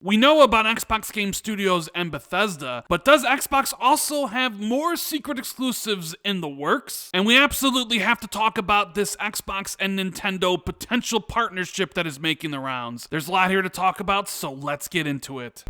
We know about Xbox Game Studios and Bethesda, but does Xbox also have more secret exclusives in the works? And we absolutely have to talk about this Xbox and Nintendo potential partnership that is making the rounds. There's a lot here to talk about, so let's get into it.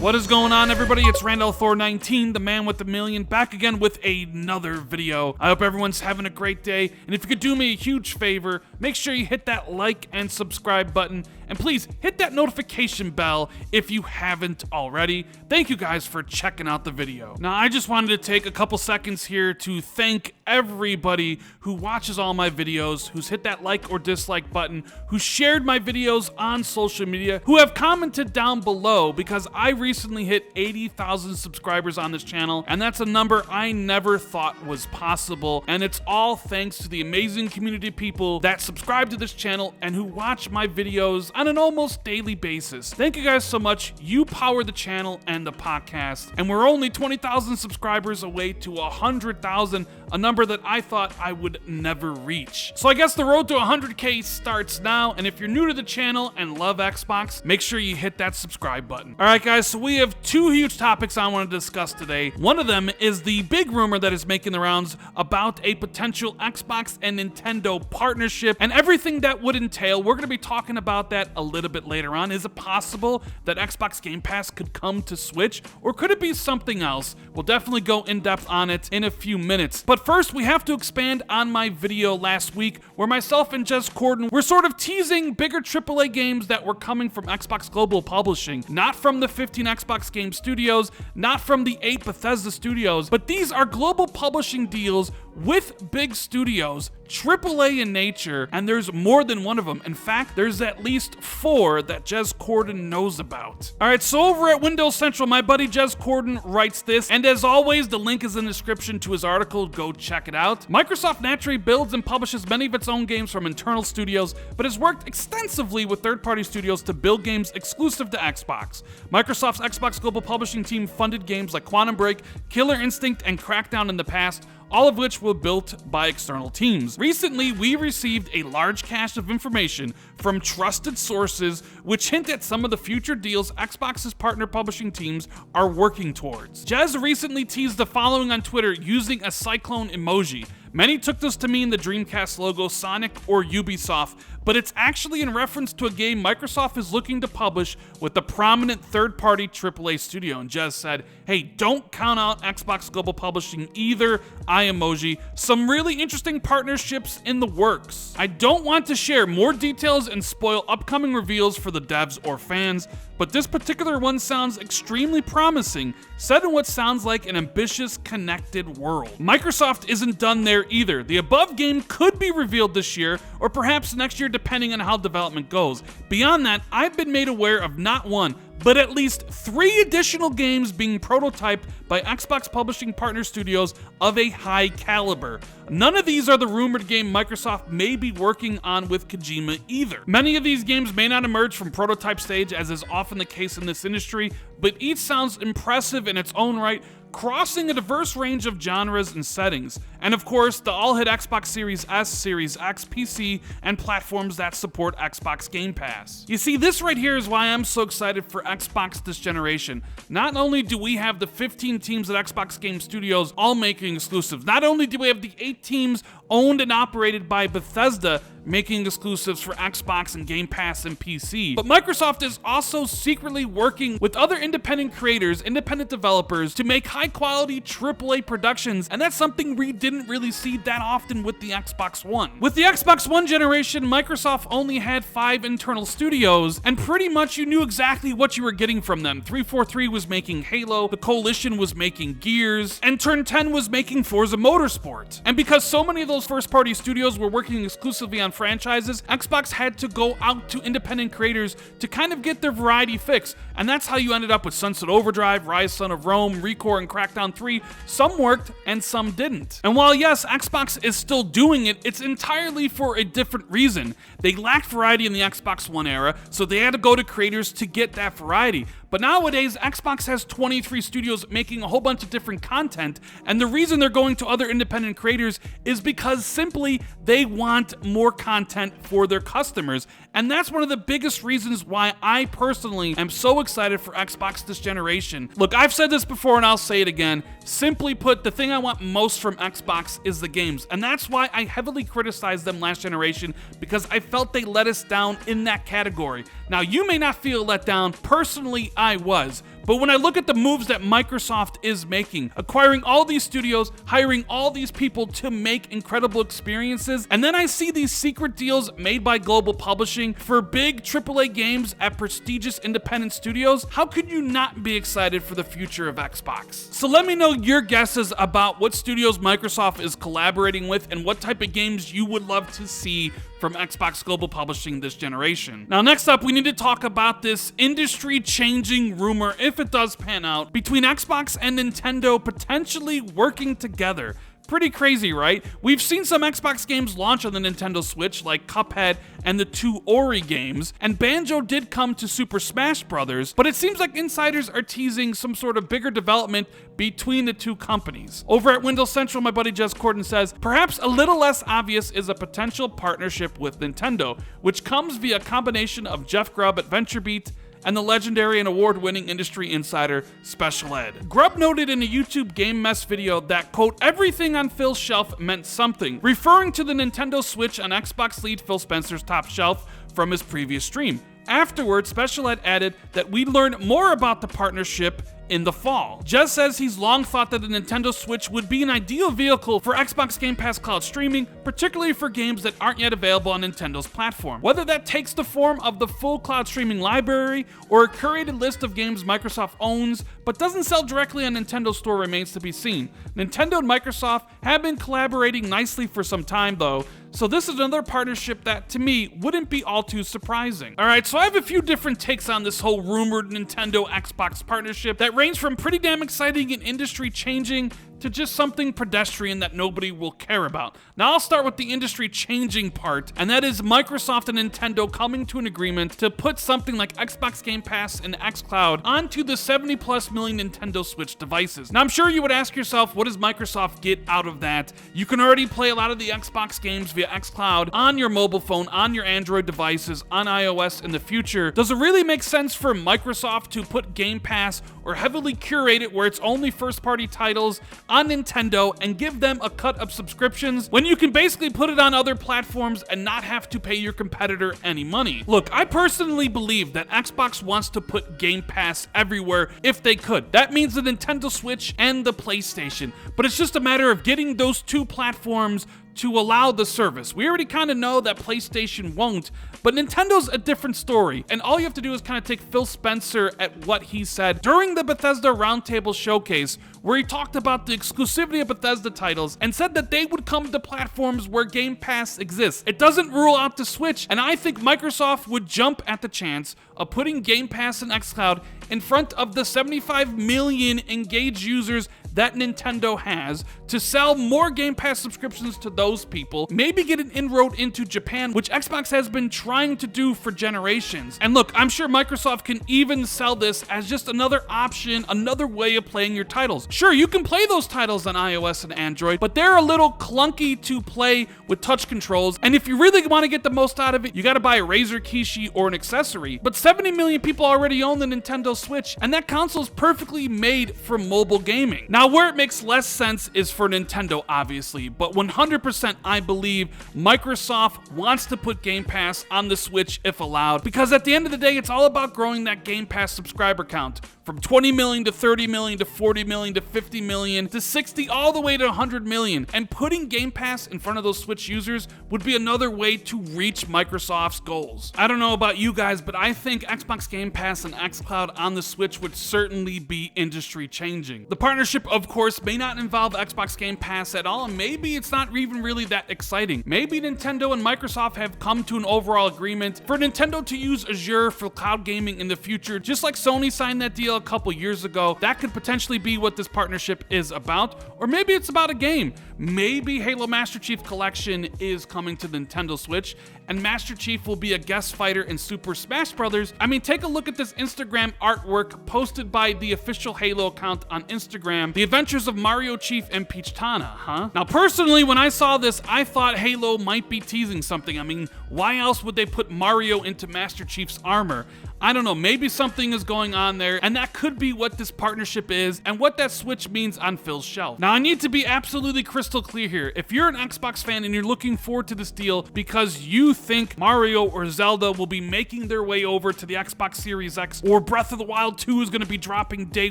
What is going on, everybody? It's Randall Thor 19, the man with the million, back again with another video. I hope everyone's having a great day, and if you could do me a huge favor, make sure you hit that like and subscribe button, and please hit that notification bell if you haven't already. Thank you guys for checking out the video. Now, I just wanted to take a couple seconds here to thank everybody who watches all my videos, who's hit that like or dislike button, who shared my videos on social media, who have commented down below, because I recently hit 80,000 subscribers on this channel, and that's a number I never thought was possible, and it's all thanks to the amazing community of people that subscribe to this channel and who watch my videos on an almost daily basis. Thank you guys so much. You power the channel and the podcast, and we're only 20,000 subscribers away to 100,000, a number that I thought I would never reach. So I guess the road to 100K starts now, and if you're new to the channel and love Xbox, make sure you hit that subscribe button. Alright guys, so we have two huge topics I want to discuss today. One of them is the big rumor that is making the rounds about a potential Xbox and Nintendo partnership and everything that would entail. We're going to be talking about that a little bit later on. Is it possible that Xbox Game Pass could come to Switch, or could it be something else? We'll definitely go in depth on it in a few minutes. But first, we have to expand on my video last week where myself and Jez Corden were sort of teasing bigger AAA games that were coming from Xbox Global Publishing, not from the 15 Xbox Game Studios, not from the 8 Bethesda Studios, but these are global publishing deals with big studios, AAA in nature, and there's more than one of them. In fact, there's at least 4 that Jez Corden knows about. Alright, so over at Windows Central, my buddy Jez Corden writes this, and as always, the link is in the description to his article. Go check it out. Microsoft naturally builds and publishes many of its own games from internal studios, but has worked extensively with third-party studios to build games exclusive to Xbox. Microsoft's Xbox Global Publishing team funded games like Quantum Break, Killer Instinct, and Crackdown in the past, all of which were built by external teams. Recently, we received a large cache of information from trusted sources which hint at some of the future deals Xbox's partner publishing teams are working towards. Jez recently teased the following on Twitter using a cyclone emoji. Many took this to mean the Dreamcast logo, Sonic, or Ubisoft, but it's actually in reference to a game Microsoft is looking to publish with a prominent third-party AAA studio. And Jez said, hey, don't count out Xbox Global Publishing either, eye emoji. Some really interesting partnerships in the works. I don't want to share more details and spoil upcoming reveals for the devs or fans, but this particular one sounds extremely promising, set in what sounds like an ambitious, connected world. Microsoft isn't done there either. The above game could be revealed this year, or perhaps next year depending on how development goes. Beyond that, I've been made aware of not one, but at least 3 additional games being prototyped by Xbox publishing partner studios of a high caliber. None of these are the rumored game Microsoft may be working on with Kojima either. Many of these games may not emerge from prototype stage, as is often the case in this industry, but each sounds impressive in its own right, crossing a diverse range of genres and settings. And of course, the all-hit Xbox Series S, Series X, PC, and platforms that support Xbox Game Pass. You see, this right here is why I'm so excited for Xbox this generation. Not only do we have the 15 teams at Xbox Game Studios all making exclusives, not only do we have the 8 teams owned and operated by Bethesda making exclusives for Xbox and Game Pass and PC, but Microsoft is also secretly working with other independent creators, independent developers to make high-quality AAA productions, and that's something we didn't really see that often with the Xbox One. With the Xbox One generation, Microsoft only had 5 internal studios, and pretty much you knew exactly what you were getting from them. 343 was making Halo, the Coalition was making Gears, and Turn 10 was making Forza Motorsport. And because so many of those first-party studios were working exclusively on on franchises, Xbox had to go out to independent creators to kind of get their variety fix, and that's how you ended up with Sunset Overdrive, Rise Son of Rome, ReCore, and Crackdown 3. Some worked and some didn't. And while yes, Xbox is still doing it, it's entirely for a different reason. They lacked variety in the Xbox One era, so they had to go to creators to get that variety. But nowadays, Xbox has 23 studios making a whole bunch of different content, and the reason they're going to other independent creators is because simply they want more content for their customers. And that's one of the biggest reasons why I personally am so excited for Xbox this generation. Look, I've said this before and I'll say it again. Simply put, the thing I want most from Xbox is the games, and that's why I heavily criticized them last generation, because I felt they let us down in that category. Now, you may not feel let down. Personally, I was. But when I look at the moves that Microsoft is making, acquiring all these studios, hiring all these people to make incredible experiences, and then I see these secret deals made by global publishing for big AAA games at prestigious independent studios, how could you not be excited for the future of Xbox? So let me know your guesses about what studios Microsoft is collaborating with and what type of games you would love to see from Xbox Global Publishing this generation. Now, next up, we need to talk about this industry-changing rumor, if it does pan out, between Xbox and Nintendo potentially working together. Pretty crazy, right? We've seen some Xbox games launch on the Nintendo Switch, like Cuphead and the 2 Ori games, and Banjo did come to Super Smash Bros., but it seems like insiders are teasing some sort of bigger development between the two companies. Over at Windows Central, my buddy Jez Corden says, perhaps a little less obvious is a potential partnership with Nintendo, which comes via a combination of Jeff Grubb at VentureBeat and the legendary and award-winning industry insider Special Ed. Grubb noted in a YouTube Game Mess video that, quote, everything on Phil's shelf meant something, referring to the Nintendo Switch on Xbox lead Phil Spencer's top shelf from his previous stream. Afterwards, Special Ed added that we'd learn more about the partnership in the fall. Jez says he's long thought that the Nintendo Switch would be an ideal vehicle for Xbox Game Pass cloud streaming, particularly for games that aren't yet available on Nintendo's platform. Whether that takes the form of the full cloud streaming library or a curated list of games Microsoft owns but doesn't sell directly on Nintendo Store remains to be seen. Nintendo and Microsoft have been collaborating nicely for some time though, so this is another partnership that, to me, wouldn't be all too surprising. Alright, so I have a few different takes on this whole rumored Nintendo-Xbox partnership that range from pretty damn exciting and industry-changing to just something pedestrian that nobody will care about. Now I'll start with the industry-changing part, and that is Microsoft and Nintendo coming to an agreement to put something like Xbox Game Pass and xCloud onto the 70+ million Nintendo Switch devices. Now I'm sure you would ask yourself, what does Microsoft get out of that? You can already play a lot of the Xbox games via xCloud on your mobile phone, on your Android devices, on iOS in the future. Does it really make sense for Microsoft to put Game Pass or heavily curate it where it's only first-party titles on Nintendo and give them a cut of subscriptions when you can basically put it on other platforms and not have to pay your competitor any money? Look, I personally believe that Xbox wants to put Game Pass everywhere if they could. That means the Nintendo Switch and the PlayStation, but it's just a matter of getting those two platforms to allow the service. We already kind of know that PlayStation won't, but Nintendo's a different story, and all you have to do is kind of take Phil Spencer at what he said during the Bethesda Roundtable Showcase, where he talked about the exclusivity of Bethesda titles and said that they would come to platforms where Game Pass exists. It doesn't rule out the Switch, and I think Microsoft would jump at the chance of putting Game Pass and xCloud in front of the 75 million engaged users that Nintendo has to sell more Game Pass subscriptions to those people, maybe get an inroad into Japan, which Xbox has been trying to do for generations. And look, I'm sure Microsoft can even sell this as just another option, another way of playing your titles. Sure, you can play those titles on iOS and Android, but they're a little clunky to play with touch controls, and if you really want to get the most out of it, you gotta buy a Razer Kishi or an accessory. But 70 million people already own the Nintendo Switch, and that console is perfectly made for mobile gaming. Now, where it makes less sense is for Nintendo, obviously, but 100% I believe Microsoft wants to put Game Pass on the Switch if allowed, because at the end of the day, it's all about growing that Game Pass subscriber count from 20 million to 30 million to 40 million to 50 million to 60 all the way to 100 million, and putting Game Pass in front of those Switch users would be another way to reach Microsoft's goals. I don't know about you guys, but I think Xbox Game Pass and xCloud on the Switch would certainly be industry changing. The partnership of course, may not involve Xbox Game Pass at all, and maybe it's not even really that exciting. Maybe Nintendo and Microsoft have come to an overall agreement for Nintendo to use Azure for cloud gaming in the future, just like Sony signed that deal a couple years ago. That could potentially be what this partnership is about, or maybe it's about a game. Maybe Halo Master Chief Collection is coming to the Nintendo Switch, and Master Chief will be a guest fighter in Super Smash Bros. I mean, take a look at this Instagram artwork posted by the official Halo account on Instagram. The Adventures of Mario, Chief, and Peach Tana, huh? Now, personally, when I saw this, I thought Halo might be teasing something. I mean, why else would they put Mario into Master Chief's armor? I don't know, maybe something is going on there, and that could be what this partnership is and what that Switch means on Phil's shelf. Now, I need to be absolutely crystal clear here. If you're an Xbox fan and you're looking forward to this deal because you think Mario or Zelda will be making their way over to the Xbox Series X, or Breath of the Wild 2 is going to be dropping day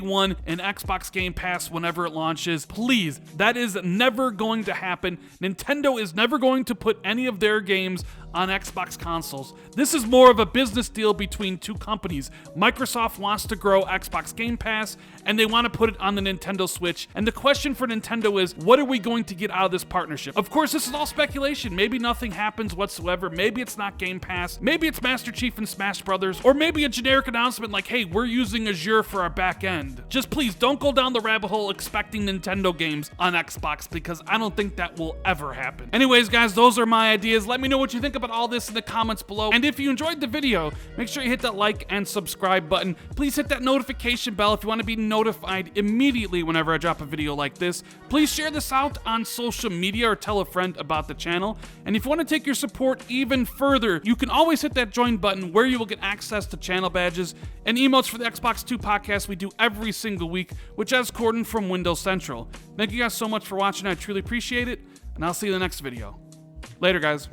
one in Xbox Game Pass whenever it launches, please, that is never going to happen. Nintendo is never going to put any of their games on Xbox consoles. This is more of a business deal between two companies. Microsoft wants to grow Xbox Game Pass, and they want to put it on the Nintendo Switch. And the question for Nintendo is, what are we going to get out of this partnership? Of course, this is all speculation. Maybe nothing happens whatsoever. Maybe it's not Game Pass. Maybe it's Master Chief and Smash Brothers. Or maybe a generic announcement like, hey, we're using Azure for our back end. Just please don't go down the rabbit hole expecting Nintendo games on Xbox, because I don't think that will ever happen. Anyways, guys, those are my ideas. Let me know what you think about all this in the comments below. And if you enjoyed the video, make sure you hit that like and subscribe button. Please hit that notification bell if you want to be notified immediately whenever I drop a video like this. Please share this out on social media or tell a friend about the channel. And if you want to take your support even further, you can always hit that join button where you will get access to channel badges and emotes for the Xbox 2 podcast we do every single week, which has Corden from Windows Central. Thank you guys so much for watching. I truly appreciate it, and I'll see you in the next video. Later, guys.